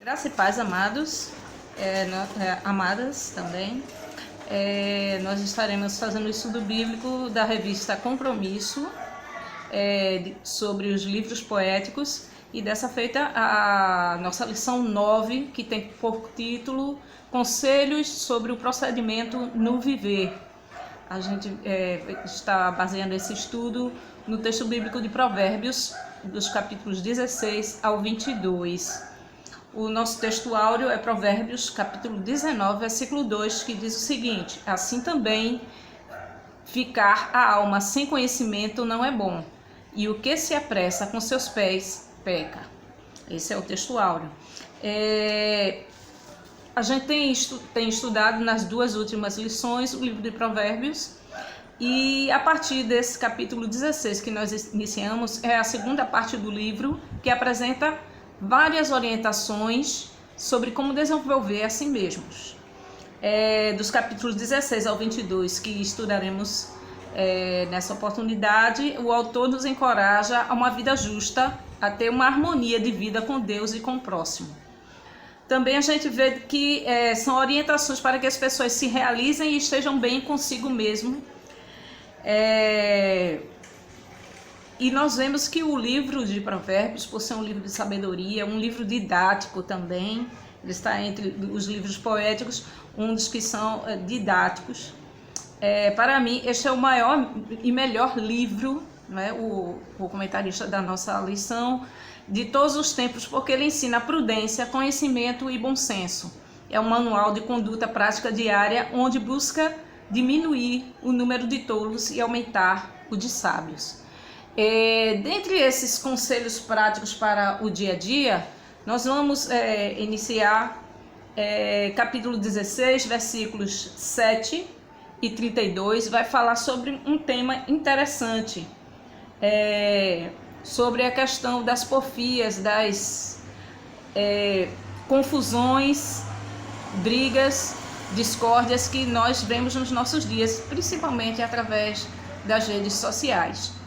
Graça e paz, amados, amadas também. Nós estaremos fazendo o estudo bíblico da revista Compromisso, sobre os livros poéticos, e dessa feita a nossa lição 9, que tem por título Conselhos sobre o procedimento no viver. A gente está baseando esse estudo no texto bíblico de Provérbios, dos capítulos 16 ao 22. O nosso texto áureo é Provérbios, capítulo 19, versículo 2, que diz o seguinte: assim também ficar a alma sem conhecimento não é bom, e o que se apressa com seus pés peca. Esse é o texto áureo. A gente tem estudado nas duas últimas lições o livro de Provérbios, e a partir desse capítulo 16 que nós iniciamos, é a segunda parte do livro, que apresenta várias orientações sobre como desenvolver a si mesmos. Dos capítulos 16 ao 22 que estudaremos nessa oportunidade, o autor nos encoraja a uma vida justa, a ter uma harmonia de vida com Deus e com o próximo. Também a gente vê que são orientações para que as pessoas se realizem e estejam bem consigo mesmo. E nós vemos que o livro de Provérbios, por ser um livro de sabedoria, um livro didático também, ele está entre os livros poéticos, um dos que são didáticos. Para mim, este é o maior e melhor livro, né, o comentarista da nossa lição, de todos os tempos, porque ele ensina prudência, conhecimento e bom senso. É um manual de conduta prática diária, onde busca diminuir o número de tolos e aumentar o de sábios. Dentre esses conselhos práticos para o dia a dia, nós vamos iniciar capítulo 16, versículos 7 e 32, vai falar sobre um tema interessante, sobre a questão das porfias, das confusões, brigas, discórdias que nós vemos nos nossos dias, principalmente através das redes sociais.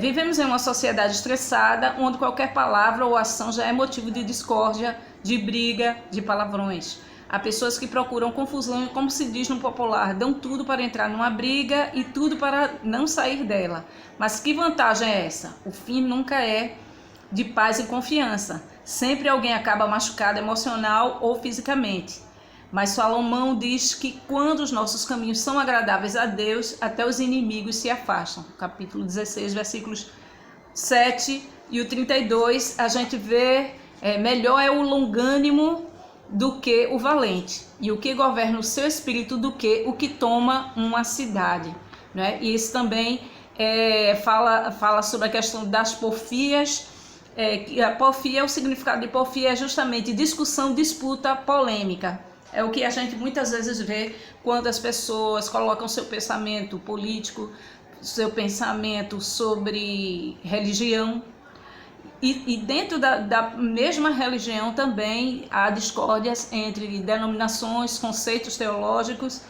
Vivemos em uma sociedade estressada, onde qualquer palavra ou ação já é motivo de discórdia, de briga, de palavrões. Há pessoas que procuram confusão e, como se diz no popular, dão tudo para entrar numa briga e tudo para não sair dela. Mas que vantagem é essa? O fim nunca é de paz e confiança. Sempre alguém acaba machucado emocional ou fisicamente. Mas Salomão diz que quando os nossos caminhos são agradáveis a Deus, até os inimigos se afastam. Capítulo 16, versículos 7 e o 32, a gente vê, melhor é o longânimo do que o valente, e o que governa o seu espírito do que o que toma uma cidade, né? E isso também fala sobre a questão das porfias. A porfia, o significado de porfia é justamente discussão, disputa, polêmica. É o que a gente muitas vezes vê quando as pessoas colocam seu pensamento político, seu pensamento sobre religião. E dentro da mesma religião também há discórdias entre denominações, conceitos teológicos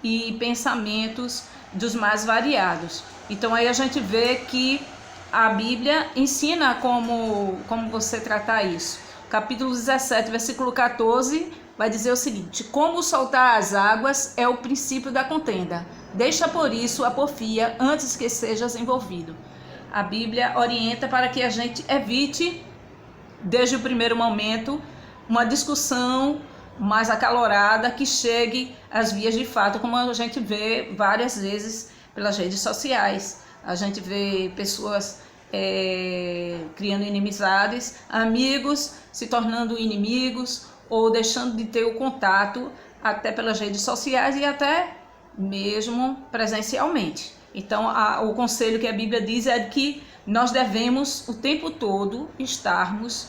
e pensamentos dos mais variados. Então aí a gente vê que a Bíblia ensina como você tratar isso. Capítulo 17, versículo 14, vai dizer o seguinte: como soltar as águas é o princípio da contenda. Deixa por isso a porfia antes que sejas envolvido. A Bíblia orienta para que a gente evite, desde o primeiro momento, uma discussão mais acalorada que chegue às vias de fato, como a gente vê várias vezes pelas redes sociais. A gente vê pessoas criando inimizades, amigos se tornando inimigos, ou deixando de ter o contato até pelas redes sociais e até mesmo presencialmente. Então, o conselho que a Bíblia diz é que nós devemos o tempo todo estarmos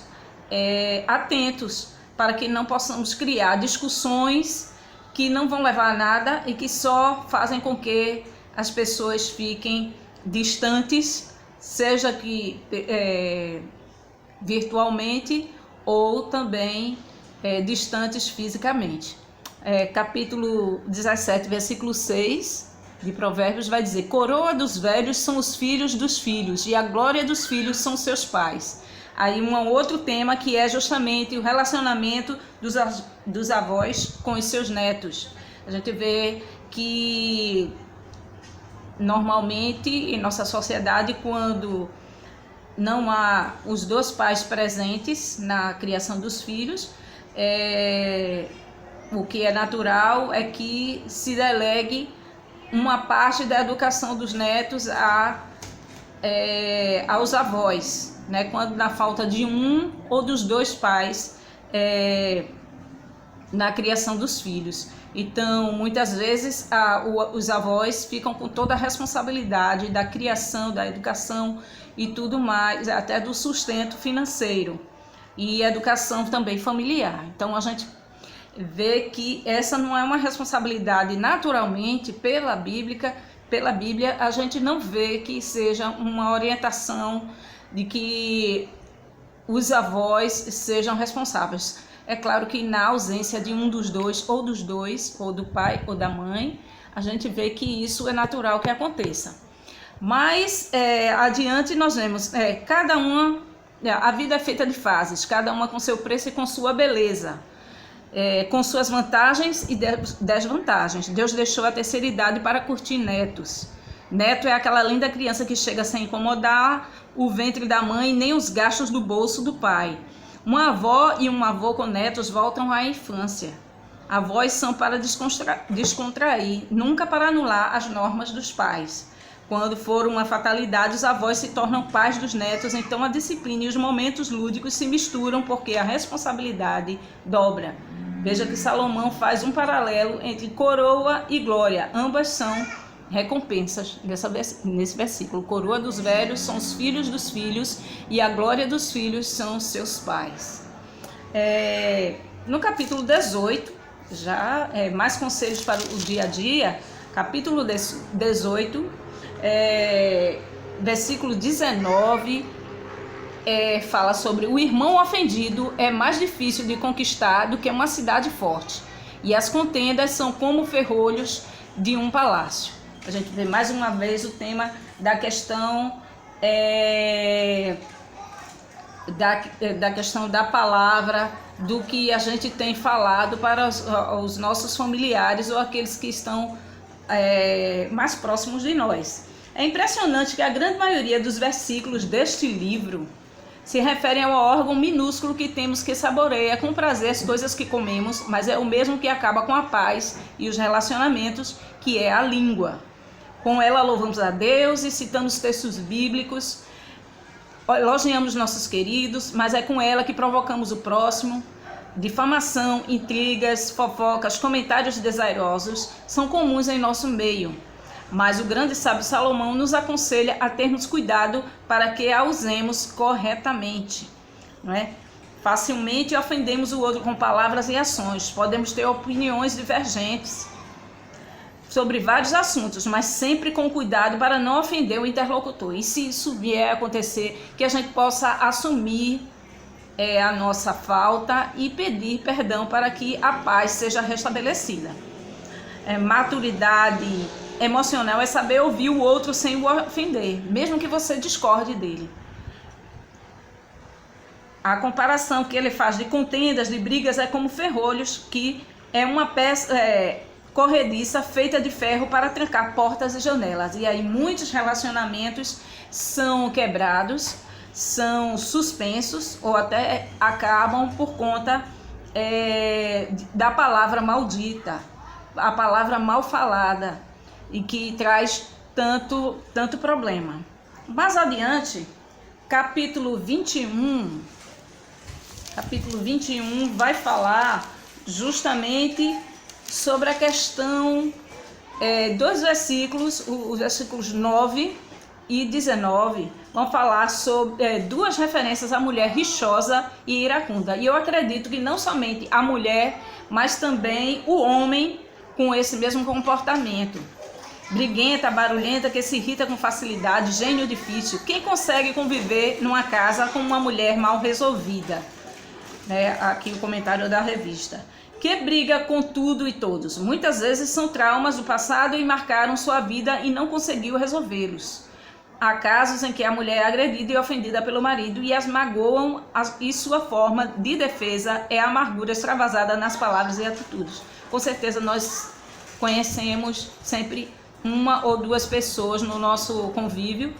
atentos para que não possamos criar discussões que não vão levar a nada e que só fazem com que as pessoas fiquem distantes, seja que virtualmente ou também distantes fisicamente. Capítulo 17, versículo 6 de Provérbios vai dizer: coroa dos velhos são os filhos dos filhos, e a glória dos filhos são seus pais. aí um outro tema que é justamente o relacionamento dos avós com os seus netos. A gente vê que normalmente em nossa sociedade, quando não há os dois pais presentes na criação dos filhos, o que é natural é que se delegue uma parte da educação dos netos aos avós, né? Quando na falta de um ou dos dois pais na criação dos filhos. Então, muitas vezes, os avós ficam com toda a responsabilidade da criação, da educação e tudo mais, até do sustento financeiro e educação também familiar. Então, a gente vê que essa não é uma responsabilidade naturalmente pela Bíblia, a gente não vê que seja uma orientação de que os avós sejam responsáveis. É claro que na ausência de um dos dois, ou do pai ou da mãe, a gente vê que isso é natural que aconteça. Mas adiante nós vemos, a vida é feita de fases, cada uma com seu preço e com sua beleza, com suas vantagens e desvantagens. Deus deixou a terceira idade para curtir netos. Neto é aquela linda criança que chega sem incomodar o ventre da mãe nem os gastos do bolso do pai. Uma avó e um avô com netos voltam à infância. Avós são para descontrair, nunca para anular as normas dos pais. Quando for uma fatalidade, os avós se tornam pais dos netos, então a disciplina e os momentos lúdicos se misturam porque a responsabilidade dobra. Veja que Salomão faz um paralelo entre coroa e glória. Ambas são recompensas nesse versículo. Coroa dos velhos são os filhos dos filhos e a glória dos filhos são os seus pais. No capítulo 18, já mais conselhos para o dia a dia, capítulo 18, versículo 19, fala sobre o irmão ofendido é mais difícil de conquistar do que uma cidade forte, e as contendas são como ferrolhos de um palácio. A gente vê mais uma vez o tema da questão da questão da palavra, do que a gente tem falado para os nossos familiares ou aqueles que estão mais próximos de nós. É impressionante que a grande maioria dos versículos deste livro se referem ao órgão minúsculo que temos, que saboreia com prazer as coisas que comemos, mas é o mesmo que acaba com a paz e os relacionamentos, que é a língua. Com ela louvamos a Deus e citamos textos bíblicos, elogiamos nossos queridos, mas é com ela que provocamos o próximo. Difamação, intrigas, fofocas, comentários desairosos são comuns em nosso meio. Mas o grande sábio Salomão nos aconselha a termos cuidado para que a usemos corretamente, não é? Facilmente ofendemos o outro com palavras e ações. Podemos ter opiniões divergentes sobre vários assuntos, mas sempre com cuidado para não ofender o interlocutor. E se isso vier a acontecer, que a gente possa assumir a nossa falta e pedir perdão para que a paz seja restabelecida. Maturidade emocional é saber ouvir o outro sem o ofender, mesmo que você discorde dele. A comparação que ele faz de contendas, de brigas, é como ferrolhos, que é uma peça corrediça feita de ferro para trancar portas e janelas. E aí muitos relacionamentos são quebrados, são suspensos ou até acabam por conta da palavra maldita, a palavra mal falada, e que traz tanto problema. Mais adiante, capítulo 21 vai falar justamente sobre a questão, dois versículos, os versículos 9 e 19, vão falar sobre duas referências à mulher rixosa e iracunda. E eu acredito que não somente a mulher, mas também o homem com esse mesmo comportamento. Briguenta, barulhenta, que se irrita com facilidade, gênio difícil. Quem consegue conviver numa casa com uma mulher mal resolvida? Aqui o comentário da revista. Que briga com tudo e todos. Muitas vezes são traumas do passado e marcaram sua vida e não conseguiu resolvê-los. há casos em que a mulher é agredida e ofendida pelo marido e as magoam, e sua forma de defesa é a amargura extravasada nas palavras e atitudes. Com certeza nós conhecemos sempre uma ou duas pessoas no nosso convívio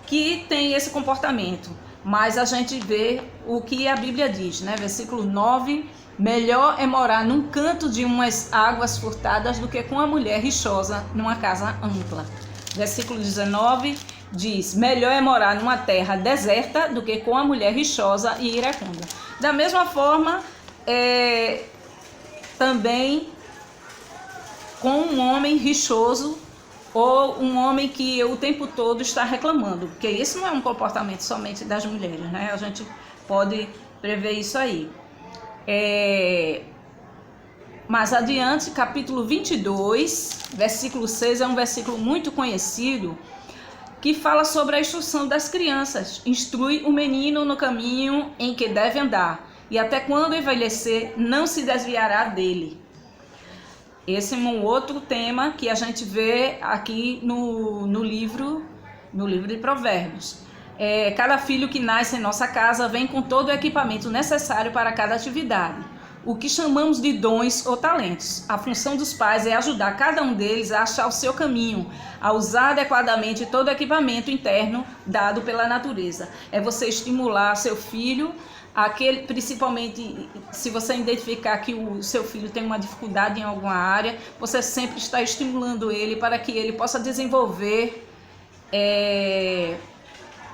que tem esse comportamento, mas a gente vê o que a Bíblia diz, né? Versículo 9: melhor é morar num canto de umas águas furtadas do que com a mulher rixosa numa casa ampla. Versículo 19 diz: melhor é morar numa terra deserta do que com a mulher rixosa e iracunda. Da mesma forma, também com um homem rixoso ou um homem que o tempo todo está reclamando, porque isso não é um comportamento somente das mulheres, né? A gente pode prever isso aí. Mais adiante, capítulo 22, versículo 6, é um versículo muito conhecido, que fala sobre a instrução das crianças. Instrui o menino no caminho em que deve andar, e até quando envelhecer, não se desviará dele. Esse é um outro tema que a gente vê aqui no livro de Provérbios. Cada filho que nasce em nossa casa vem com todo o equipamento necessário para cada atividade, o que chamamos de dons ou talentos. A função dos pais é ajudar cada um deles a achar o seu caminho, a usar adequadamente todo o equipamento interno dado pela natureza. É você estimular seu filho, principalmente se você identificar que o seu filho tem uma dificuldade em alguma área, você sempre está estimulando ele para que ele possa desenvolver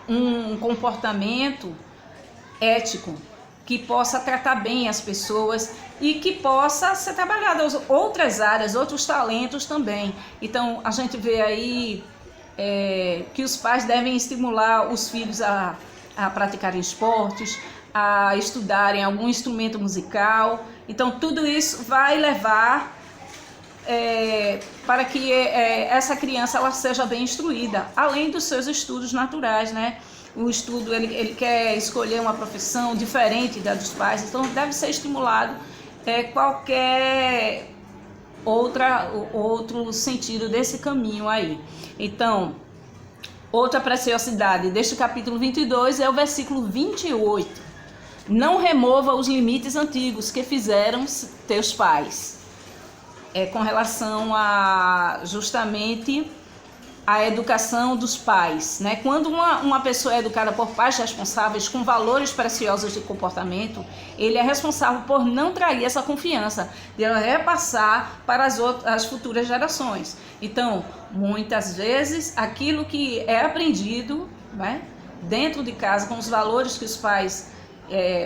um comportamento ético, que possa tratar bem as pessoas e que possa ser trabalhado outras áreas, outros talentos também. Então a gente vê aí que os pais devem estimular os filhos a praticarem esportes, a estudarem algum instrumento musical. Então tudo isso vai levar para que essa criança ela seja bem instruída, além dos seus estudos naturais, né? O estudo, ele quer escolher uma profissão diferente da dos pais, então deve ser estimulado qualquer outro sentido desse caminho aí. Então, outra preciosidade deste capítulo 22 é o versículo 28. Não remova os limites antigos que fizeram teus pais. Com relação a justamente a educação dos pais, né? Quando uma pessoa é educada por pais responsáveis com valores preciosos de comportamento, ele é responsável por não trair essa confiança, de ela repassar para as futuras gerações. Então, muitas vezes, aquilo que é aprendido, né, dentro de casa, com os valores que os pais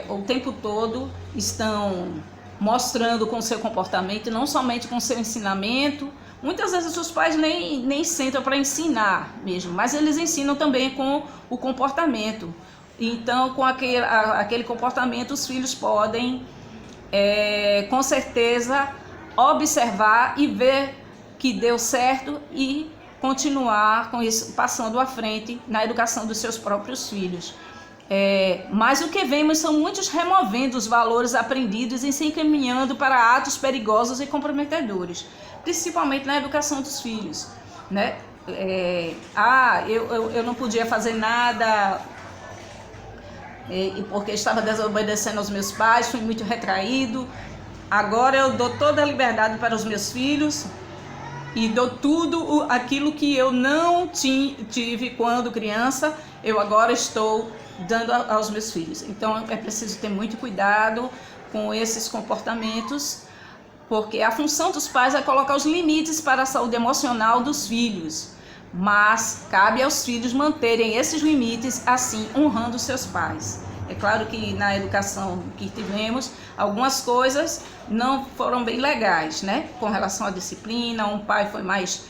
o tempo todo estão mostrando com o seu comportamento, não somente com o seu ensinamento. Muitas vezes os pais nem sentam para ensinar mesmo, mas eles ensinam também com o comportamento. Então, com aquele comportamento, os filhos podem, com certeza, observar e ver que deu certo e continuar com isso, passando à frente na educação dos seus próprios filhos. Mas o que vemos são muitos removendo os valores aprendidos e se encaminhando para atos perigosos e comprometedores, principalmente na educação dos filhos, né? Eu não podia fazer nada porque estava desobedecendo aos meus pais, fui muito retraído. Agora eu dou toda a liberdade para os meus filhos e dou tudo aquilo que eu não tive quando criança, eu agora estou dando aos meus filhos. Então é preciso ter muito cuidado com esses comportamentos, porque a função dos pais é colocar os limites para a saúde emocional dos filhos, mas cabe aos filhos manterem esses limites, assim honrando seus pais. É claro que na educação que tivemos, algumas coisas não foram bem legais, né? Com relação à disciplina, um pai foi mais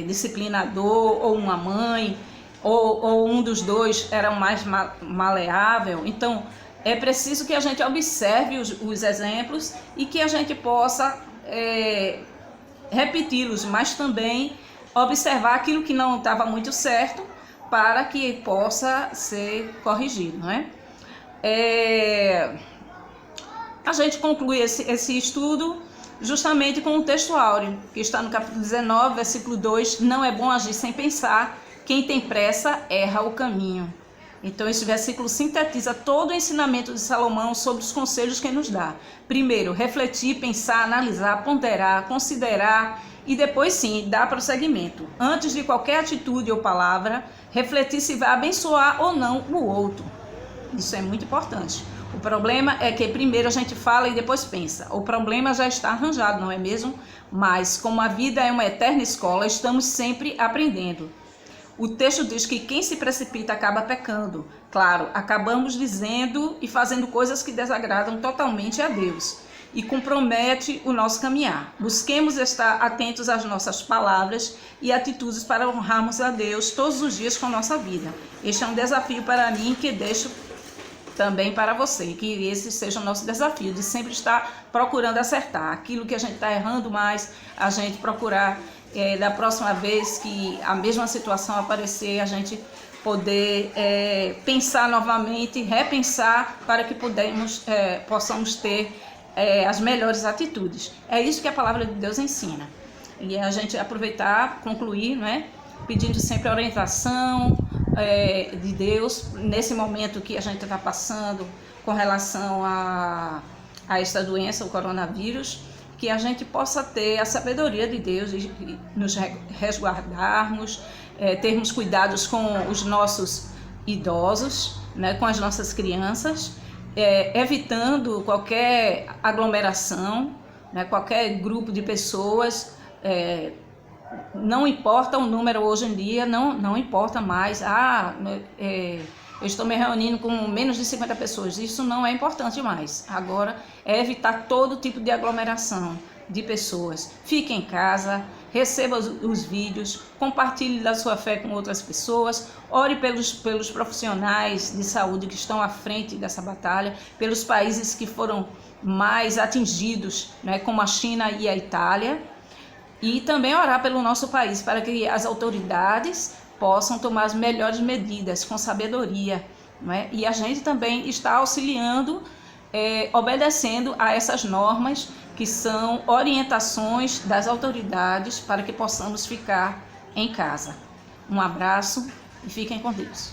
disciplinador, ou uma mãe, ou um dos dois era mais maleável. Então, é preciso que a gente observe os exemplos e que a gente possa repeti-los, mas também observar aquilo que não estava muito certo para que possa ser corrigido, não é? A gente conclui esse estudo justamente com o texto áureo, que está no capítulo 19, versículo 2, não é bom agir sem pensar, quem tem pressa erra o caminho. Então esse versículo sintetiza todo o ensinamento de Salomão sobre os conselhos que nos dá. Primeiro, refletir, pensar, analisar, ponderar, considerar e depois sim, dar prosseguimento. Antes de qualquer atitude ou palavra, refletir se vai abençoar ou não o outro. Isso é muito importante. O problema é que primeiro a gente fala e depois pensa. O problema já está arranjado, não é mesmo? Mas como a vida é uma eterna escola, estamos sempre aprendendo. O texto diz que quem se precipita acaba pecando. Claro, acabamos dizendo e fazendo coisas que desagradam totalmente a Deus e compromete o nosso caminhar. Busquemos estar atentos às nossas palavras e atitudes para honrarmos a Deus todos os dias com nossa vida. Este é um desafio para mim que deixo também para você, que esse seja o nosso desafio, de sempre estar procurando acertar. Aquilo que a gente está errando mais, a gente procurar, da próxima vez que a mesma situação aparecer, a gente poder pensar novamente, repensar, para que possamos ter as melhores atitudes. É isso que a palavra de Deus ensina. E a gente aproveitar, concluir, né, pedindo sempre a orientação de Deus nesse momento que a gente está passando com relação a esta doença, o coronavírus, que a gente possa ter a sabedoria de Deus e nos resguardarmos, termos cuidados com os nossos idosos, né, com as nossas crianças, evitando qualquer aglomeração, né, qualquer grupo de pessoas. Não importa o número hoje em dia, não importa mais. Eu estou me reunindo com menos de 50 pessoas. Isso não é importante mais. Agora é evitar todo tipo de aglomeração de pessoas. Fique em casa, receba os vídeos, compartilhe da sua fé com outras pessoas, ore pelos profissionais de saúde que estão à frente dessa batalha, pelos países que foram mais atingidos, né, como a China e a Itália. E também orar pelo nosso país, para que as autoridades possam tomar as melhores medidas com sabedoria, não é? E a gente também está auxiliando, obedecendo a essas normas, que são orientações das autoridades, para que possamos ficar em casa. Um abraço e fiquem com Deus.